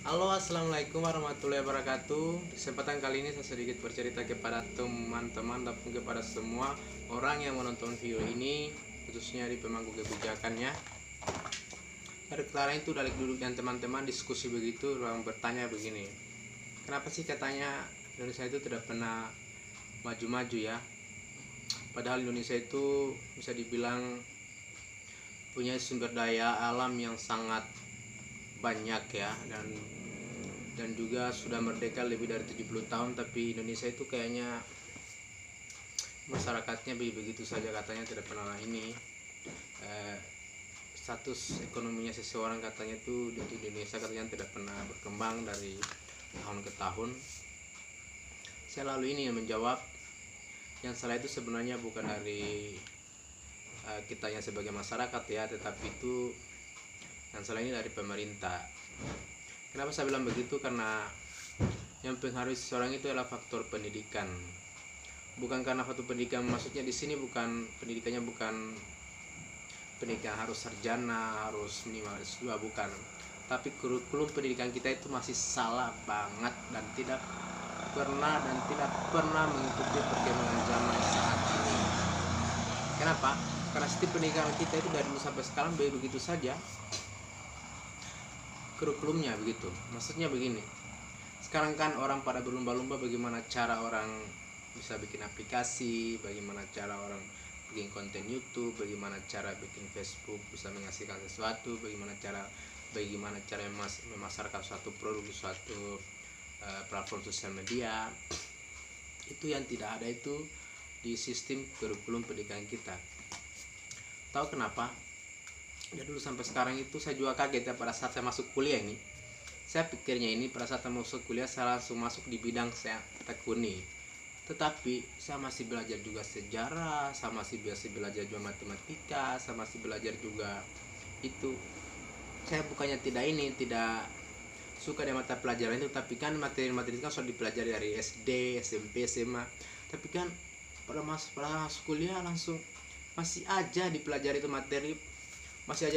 Halo, assalamualaikum warahmatullahi wabarakatuh. Kesempatan kali ini saya sedikit bercerita kepada teman-teman ataupun kepada semua orang yang menonton video ini, khususnya di pemangku kebijakannya. Dari kemarin itu dari duduk dan teman-teman diskusi begitu, orang bertanya begini, kenapa sih katanya Indonesia itu tidak pernah maju-maju ya? Padahal Indonesia itu bisa dibilang punya sumber daya alam yang sangat banyak ya, dan juga sudah merdeka lebih dari 70 tahun, tapi Indonesia itu kayaknya masyarakatnya begitu saja, katanya tidak pernah ini status ekonominya seseorang katanya itu di Indonesia katanya tidak pernah berkembang dari tahun ke tahun. Saya lalu ini yang menjawab, yang salah itu sebenarnya bukan dari kitanya sebagai masyarakat ya, tetapi itu yang salah ini dari pemerintah. Kenapa saya bilang begitu? Karena yang mempengaruhi seseorang itu adalah faktor pendidikan. Bukan karena faktor pendidikan, maksudnya di sini bukan pendidikannya, bukan pendidikan harus sarjana, harus minimal S2, bukan. Tapi kurikulum pendidikan kita itu masih salah banget dan tidak pernah mengikuti perkembangan zaman saat ini. Kenapa? Karena sistem pendidikan kita itu dari dulu sampai sekarang begitu saja kurikulumnya begitu. Maksudnya begini, sekarang kan orang pada berlomba-lomba bagaimana cara orang bisa bikin aplikasi, bagaimana cara orang bikin konten YouTube, bagaimana cara bikin Facebook bisa menghasilkan sesuatu, bagaimana cara memasarkan suatu produk di suatu platform sosial media. Itu yang tidak ada itu di sistem kurikulum pendidikan kita. Tahu kenapa? Ya dulu sampai sekarang itu saya juga kaget ya, pada saat saya masuk kuliah ini. Saya pikirnya ini pada saat saya masuk kuliah saya langsung masuk di bidang saya tekuni. Tetapi saya masih belajar juga sejarah, saya masih belajar juga matematika, saya masih belajar juga itu. Saya bukannya tidak suka dengan mata pelajaran itu, tapi kan materi-materi itu kan sudah dipelajari dari SD, SMP, SMA. Tapi kan pada masuk kuliah langsung masih aja dipelajari itu materi, masih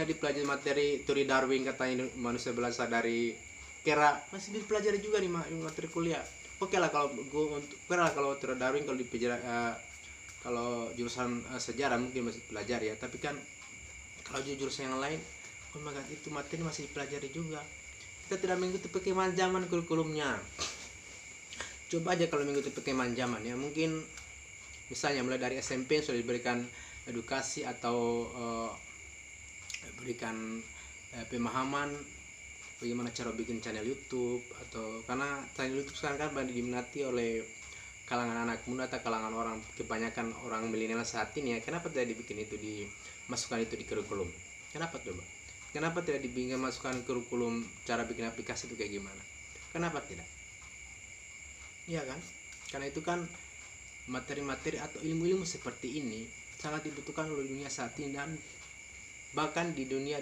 dipelajari materi teori Darwin, katanya manusia berasal dari kera, masih dipelajari juga di materi kuliah. Oke lah kalau teori Darwin kalau dipelajari kalau jurusan sejarah mungkin masih pelajari ya, tapi kan kalau jurusan yang lain, oh my god, itu materi masih dipelajari juga. Kita tidak mengikuti perkembangan zaman kurikulumnya. Coba aja kalau mengikuti perkembangan zaman ya, mungkin misalnya mulai dari SMP sudah diberikan edukasi atau berikan pemahaman bagaimana cara bikin channel YouTube, atau karena channel YouTube sekarang kan banyak diminati oleh kalangan anak muda atau kalangan orang, kebanyakan orang milenial saat ini ya. Kenapa tidak dibikin itu, dimasukkan itu di kurikulum? Kenapa coba? Kenapa tidak dibikin masukkan kurikulum cara bikin aplikasi itu kayak gimana? Kenapa tidak? Iya kan? Karena itu kan materi-materi atau ilmu-ilmu seperti ini sangat dibutuhkan oleh dunia saat ini, dan bahkan di dunia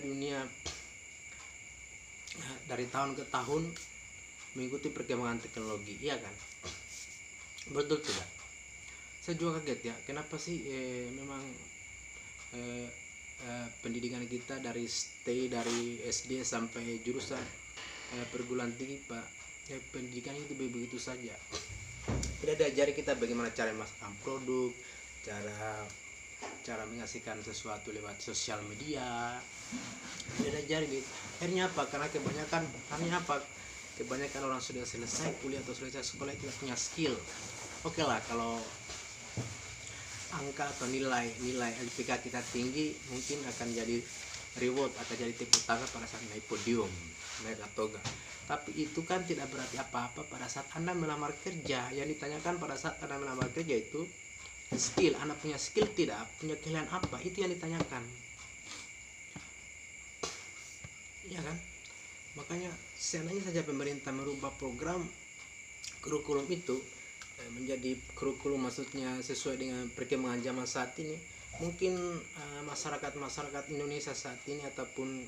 dari tahun ke tahun mengikuti perkembangan teknologi, iya kan? Betul tidak? Saya juga kaget ya, kenapa sih memang pendidikan kita dari SD sampai jurusan perguruan tinggi Pak, pendidikan itu begitu saja. Tidak diajari kita bagaimana cara memasarkan produk, cara mengasihkan sesuatu lewat sosial media. Tidak diajari. Akhirnya apa? Karena kebanyakan orang sudah selesai kuliah atau selesai sekolah tidak punya skill. Oke lah, kalau angka atau nilai LPK kita tinggi, mungkin akan jadi reward atau jadi tepuk tangan pada saat naik podium, naik toga. Tapi itu kan tidak berarti apa-apa pada saat Anda melamar kerja. Yang ditanyakan pada saat Anda melamar kerja itu skill. Anda punya skill tidak? Punya keahlian apa? Itu yang ditanyakan. Ya kan? Makanya seandainya saja pemerintah merubah program kurikulum itu menjadi kurikulum, maksudnya sesuai dengan perkembangan zaman saat ini, mungkin masyarakat Indonesia saat ini ataupun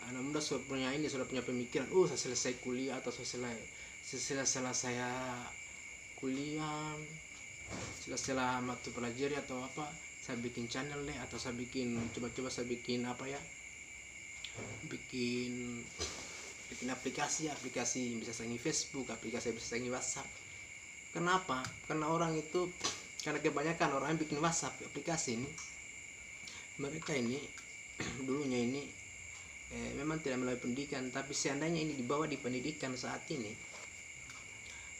anak muda sudah punya pemikiran, saya selesai kuliah atau setelah saya kuliah, setelah mata pelajari atau apa, saya bikin channel deh, atau saya bikin coba-coba saya bikin apa ya, bikin aplikasi bisa saingi Facebook, aplikasi bisa saingi WhatsApp. Kenapa? Karena orang itu, karena kebanyakan orang yang bikin WhatsApp aplikasi ini, mereka ini dulunya ini memang tidak melalui pendidikan, tapi seandainya ini dibawa di pendidikan saat ini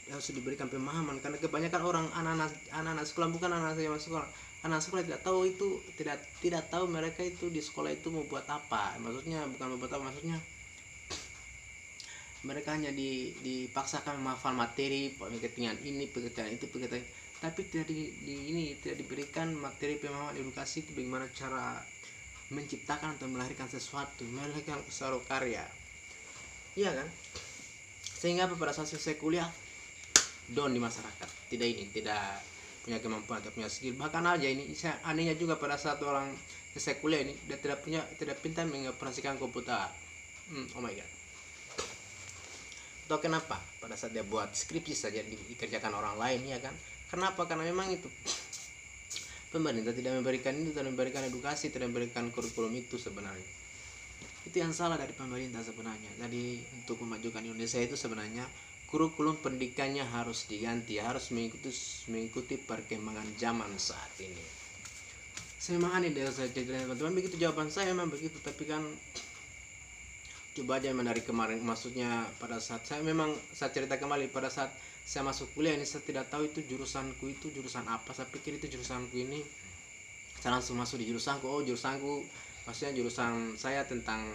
harus diberikan pemahaman. Karena kebanyakan orang anak-anak sekolah, bukan anak saya masuk sekolah, anak sekolah tidak tahu itu, tidak tahu mereka itu di sekolah itu mau buat apa. Maksudnya bukan mau buat apa, maksudnya mereka hanya dipaksakan menghafal materi, pengertian ini, pengertian itu, pengertian, tapi tidak tidak diberikan materi pemahaman edukasi bagaimana cara menciptakan atau melahirkan sesuatu, melahirkan suatu karya. Iya kan? Sehingga pada saat saya kuliah down di masyarakat, tidak punya kemampuan atau punya skill. Bahkan aja ini saya anehnya juga, pada saat orang saya kuliah ini dia tidak pintar mengoperasikan komputer. Oh my god. Atau kenapa pada saat dia buat skripsi saja dikerjakan orang lain, ya kan? Kenapa? Karena memang itu pemerintah tidak memberikan edukasi, tidak memberikan kurikulum itu sebenarnya. Itu yang salah dari pemerintah sebenarnya. Jadi untuk memajukan Indonesia itu sebenarnya kurikulum pendidikannya harus diganti, harus mengikuti perkembangan zaman saat ini. Saya memang aneh dari saya cerita teman-teman, begitu jawaban saya memang begitu. Tapi kan coba aja dari kemarin, maksudnya pada saat saya cerita kembali, pada saat saya masuk kuliah ini saya tidak tahu itu jurusanku itu jurusan apa. Saya pikir itu jurusanku ini, saya langsung masuk di jurusanku. Oh jurusanku maksudnya jurusan saya tentang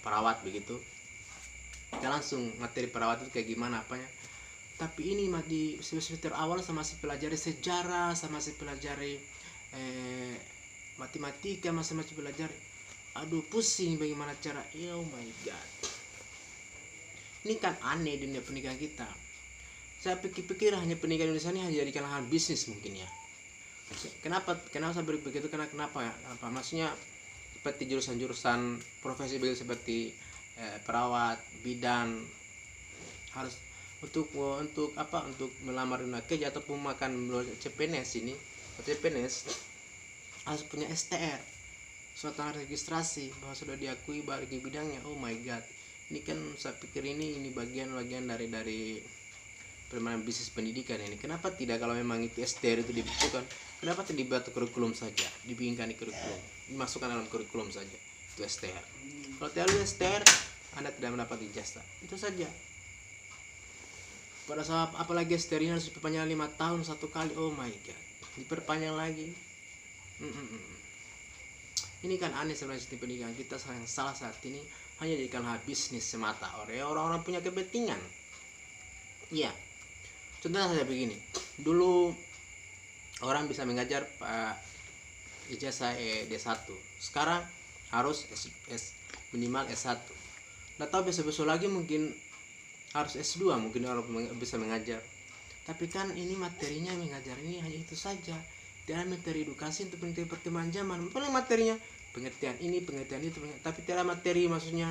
perawat begitu. Kita langsung materi perawat itu kayak gimana apanya. Tapi ini di semester awal saya masih pelajari sejarah, saya masih pelajari matematika, masih pelajari. Aduh pusing bagaimana cara. Oh my god. Ini kan aneh dunia pendidikan kita. Saya pikir hanya pendidikan Indonesia ini hanya jadikan lahan bisnis mungkin ya. Kenapa saya begitu? Kenapa ya? Maksudnya seperti jurusan profesi seperti perawat, bidan, harus untuk melamar dunia kerja ataupun makan CPNS ini, CPNS harus punya STR, surat tanda registrasi bahwa sudah diakui bagi bidangnya. Oh my god, ini kan saya pikir ini bagian dari permainan bisnis pendidikan ini. Kenapa tidak, kalau memang itu STR itu dibutuhkan, kenapa tidak dibuat kurikulum saja, dibikinkan di kurikulum, dimasukkan dalam kurikulum saja itu STR. Kalau tidak ada STR, Anda tidak mendapat ijazah, itu saja. Pada saat apalagi STR ini harus diperpanjang 5 tahun satu kali. Oh my god, diperpanjang lagi. Ini kan aneh sebenarnya sistem pendidikan kita. Yang salah saat ini hanya jadikan bisnis semata oleh orang-orang punya kepentingan. Iya, contohnya saja begini, dulu orang bisa mengajar ijazah D1, sekarang harus minimal S1. Nggak tahu besok lagi mungkin harus S2, mungkin orang bisa mengajar. Tapi kan ini materinya mengajar ini hanya itu saja. Tidak materi edukasi untuk penelitian perkembangan zaman. Paling materinya pengertian ini, pengertian itu, tapi tidak materi, maksudnya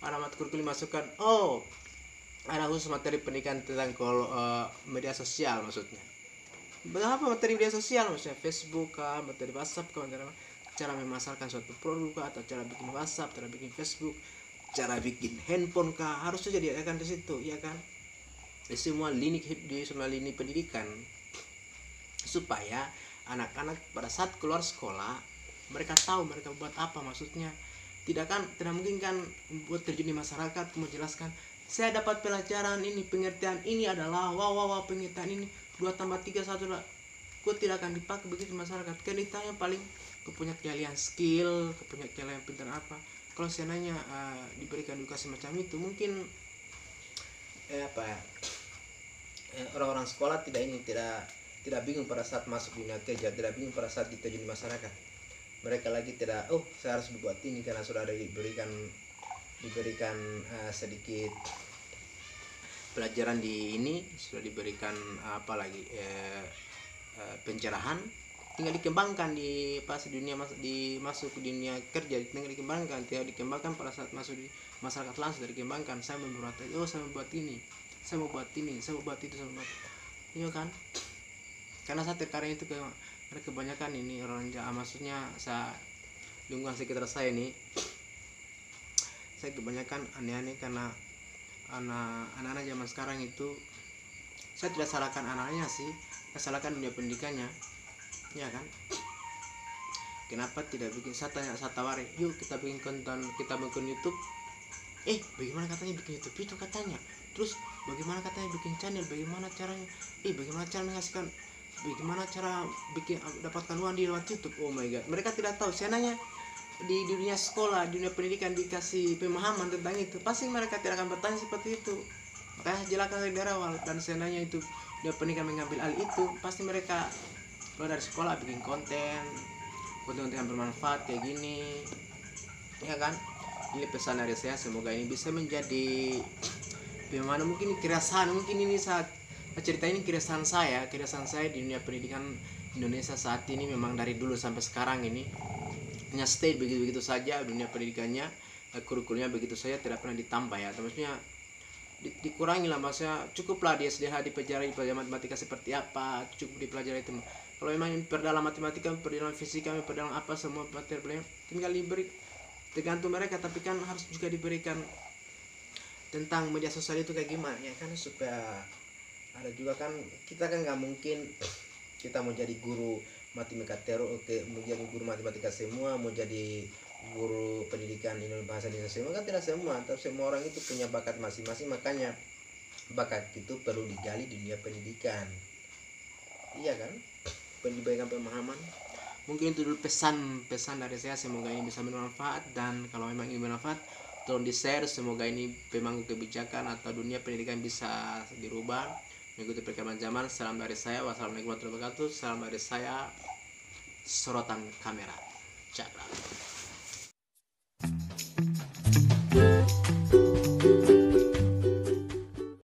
ada materi kurikulum masukkan. Oh, ada khusus materi pendidikan tentang media sosial maksudnya. Berapa materi media sosial, maksudnya Facebook kah, materi WhatsApp kah, cara memasarkan suatu produk atau cara bikin WhatsApp, cara bikin Facebook, cara bikin handphone kah, harus saja diadakan di situ, ya kan? Di semua lini pendidikan, supaya anak-anak pada saat keluar sekolah mereka tahu mereka buat apa. Maksudnya tidak mungkin kan buat terjun di masyarakat menjelaskan saya dapat pelajaran ini, pengertian ini adalah pengertian ini 2+3 1 lah. Kau tidak akan dipakai begitu masyarakat. Kan ditanya paling kau punya keahlian skill, kau punya keahlian pintar apa. Kalau seandainya diberikan edukasi macam itu, mungkin orang-orang sekolah tidak bingung pada saat masuk dunia kerja, tidak bingung pada saat diterjun di masyarakat. Mereka lagi tidak, saya harus berbuat ini karena sudah ada diberikan sedikit pelajaran di ini, sudah diberikan pencerahan, tinggal dikembangkan di pas dunia masuk ke dunia kerja, tinggal dikembangkan pada saat masuk di masyarakat langsung dikembangkan. Saya membuat saya membuat ini, saya mau buat ini, saya mau buat itu, iya kan? Karena saya terkadang itu ada kebanyakan ini orang Jawa, maksudnya lingkungan sekitar saya ini, saya kebanyakan aneh-aneh karena anak-anak zaman sekarang itu, saya tidak salahkan anaknya sih, saya salahkan dunia pendidikannya, ya kan. Kenapa tidak bikin, saya tawari, yuk kita bikin konten, kita bikin YouTube. Bagaimana katanya bikin YouTube itu katanya, terus bagaimana katanya bikin channel, bagaimana caranya, bagaimana cara menghasilkan, bagaimana cara bikin dapatkan uang di lewat YouTube. Oh my god, mereka tidak tahu. Saya nanya di dunia sekolah, dunia pendidikan dikasih pemahaman tentang itu, pasti mereka tidak akan bertanya seperti itu. Makanya saya jelaskan dari awal, dan seandainya itu dunia pendidikan mengambil hal itu, pasti mereka keluar dari sekolah bikin konten yang bermanfaat kayak gini, ya kan. Ini pesan dari saya, semoga ini bisa menjadi bagaimana, mungkin keresahan, mungkin ini saat cerita ini keresahan saya di dunia pendidikan Indonesia saat ini. Memang dari dulu sampai sekarang ini hanya stay begitu saja dunia pendidikannya, kurikulumnya begitu saja, tidak pernah ditambah ya, maksudnya dikurangi lah, maksudnya cukuplah di SDH dipelajari matematika seperti apa, cukup dipelajari itu. Kalau memang memperdalam matematika, memperdalam fisika, memperdalam apa semua materi, tinggal diberi, tergantung mereka. Tapi kan harus juga diberikan tentang media sosial itu kayak gimana ya kan, supaya ada juga kan, kita kan nggak mungkin kita mau jadi guru matematika mau jadi guru matematika semua, mau jadi guru pendidikan bahasa Indonesia semua, kan tidak semua. Tapi semua orang itu punya bakat masing-masing, makanya bakat itu perlu digali di dunia pendidikan, iya kan, diberikan pemahaman. Mungkin itu dulu pesan dari saya, semoga ini bisa bermanfaat, dan kalau memang ini bermanfaat tolong di share, semoga ini pemangku kebijakan atau dunia pendidikan bisa dirubah mengikuti perkembangan zaman. Salam dari saya, wassalamualaikum warahmatullahi wabarakatuh. Salam dari saya, sorotan kamera.